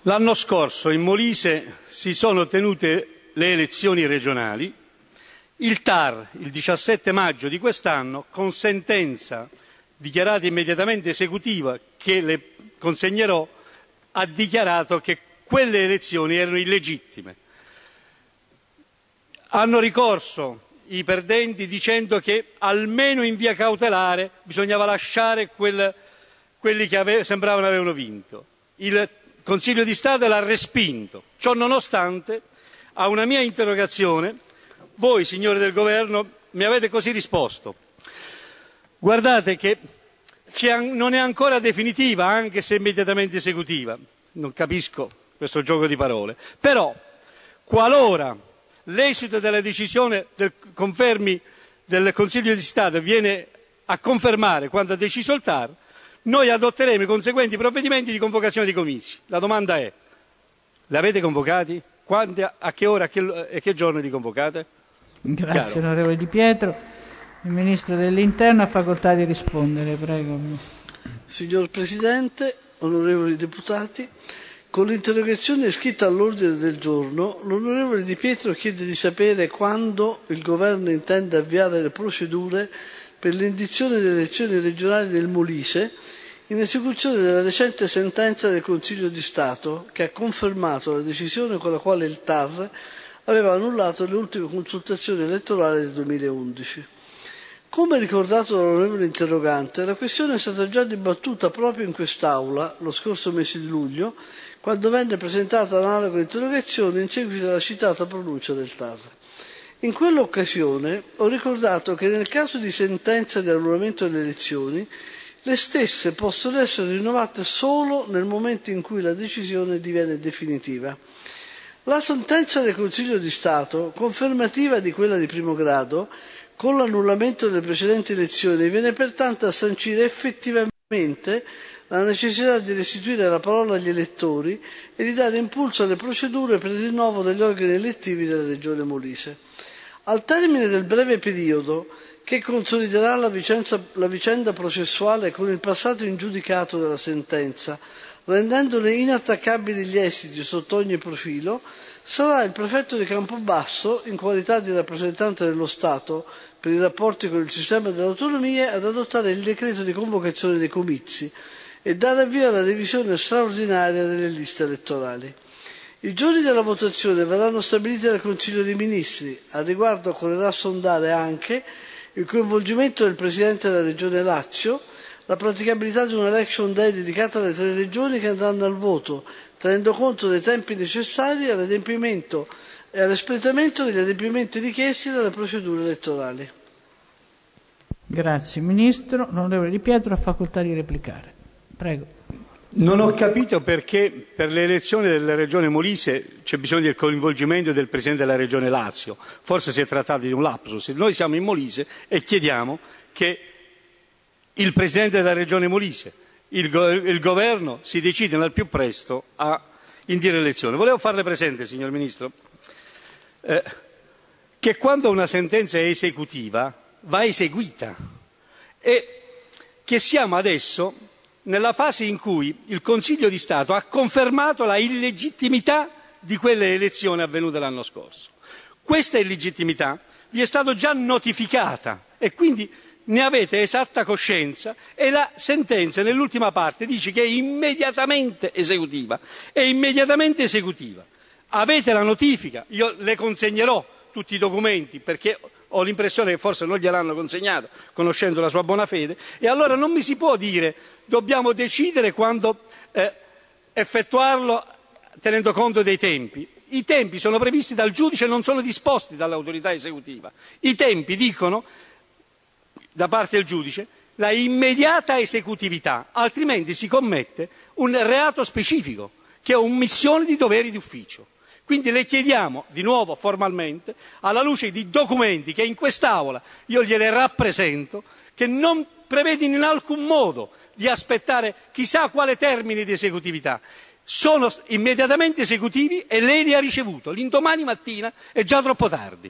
L'anno scorso in Molise si sono tenute le elezioni regionali. Il TAR, il 17 maggio di quest'anno, con sentenza dichiarata immediatamente esecutiva che le consegnerò, ha dichiarato che quelle elezioni erano illegittime. Hanno ricorso i perdenti dicendo che almeno in via cautelare bisognava lasciare quelli che sembravano avevano vinto. Il Consiglio di Stato l'ha respinto. Ciò nonostante, a una mia interrogazione, voi, signori del Governo, mi avete così risposto. Guardate che non è ancora definitiva, anche se immediatamente esecutiva. Non capisco questo gioco di parole. Però, qualora l'esito della decisione del confermi del Consiglio di Stato viene a confermare quanto ha deciso il TAR, noi adotteremo i conseguenti provvedimenti di convocazione dei comizi. La domanda è: li avete convocati? Quando, a che ora e che giorno li convocate? Grazie onorevole Di Pietro. Il Ministro dell'Interno ha facoltà di rispondere. Prego, Ministro. Signor Presidente, onorevoli deputati, con l'interrogazione iscritta all'ordine del giorno, l'onorevole Di Pietro chiede di sapere quando il Governo intende avviare le procedure per l'indizione delle elezioni regionali del Molise, in esecuzione della recente sentenza del Consiglio di Stato che ha confermato la decisione con la quale il TAR aveva annullato le ultime consultazioni elettorali del 2011. Come ricordato dall'onorevole interrogante, la questione è stata già dibattuta proprio in quest'Aula lo scorso mese di luglio, quando venne presentata analoga interrogazione in seguito alla citata pronuncia del TAR. In quell'occasione ho ricordato che nel caso di sentenza di annullamento delle elezioni, le stesse possono essere rinnovate solo nel momento in cui la decisione diviene definitiva. La sentenza del Consiglio di Stato, confermativa di quella di primo grado, con l'annullamento delle precedenti elezioni, viene pertanto a sancire effettivamente la necessità di restituire la parola agli elettori e di dare impulso alle procedure per il rinnovo degli organi elettivi della Regione Molise. Al termine del breve periodo che consoliderà la vicenda processuale con il passato in giudicato della sentenza, rendendone inattaccabili gli esiti sotto ogni profilo, sarà il prefetto di Campobasso, in qualità di rappresentante dello Stato per i rapporti con il sistema delle autonomie, ad adottare il decreto di convocazione dei comizi e dare avvio alla revisione straordinaria delle liste elettorali. I giorni della votazione verranno stabiliti dal Consiglio dei Ministri. Al riguardo occorrerà sondare anche il coinvolgimento del Presidente della Regione Lazio, la praticabilità di una election day dedicata alle 3 regioni che andranno al voto, tenendo conto dei tempi necessari all'adempimento e all'espletamento degli adempimenti richiesti dalle procedure elettorali. Grazie Ministro. L'onorevole Di Pietro ha facoltà di replicare. Prego. Non ho capito perché per le elezioni della Regione Molise c'è bisogno del coinvolgimento del Presidente della Regione Lazio. Forse si è trattato di un lapsus. Noi siamo in Molise e chiediamo che il Presidente della Regione Molise, il Governo si decidano al più presto a indire elezioni. Volevo farle presente, signor Ministro, che quando una sentenza è esecutiva va eseguita e che siamo adesso nella fase in cui il Consiglio di Stato ha confermato la illegittimità di quelle elezioni avvenute l'anno scorso. Questa illegittimità vi è stata già notificata e quindi ne avete esatta coscienza e la sentenza nell'ultima parte dice che è immediatamente esecutiva. È immediatamente esecutiva. Avete la notifica, io le consegnerò tutti i documenti perché ho l'impressione che forse non gliel'hanno consegnato, conoscendo la sua buona fede, e allora non mi si può dire dobbiamo decidere quando effettuarlo tenendo conto dei tempi. I tempi sono previsti dal giudice e non sono disposti dall'autorità esecutiva. I tempi dicono, da parte del giudice, la immediata esecutività, altrimenti si commette un reato specifico, che è omissione di doveri d'ufficio. Quindi le chiediamo, di nuovo formalmente, alla luce di documenti che in quest'Aula io gliele rappresento, che non prevedono in alcun modo di aspettare chissà quale termine di esecutività. Sono immediatamente esecutivi e lei li ha ricevuto. L'indomani mattina è già troppo tardi.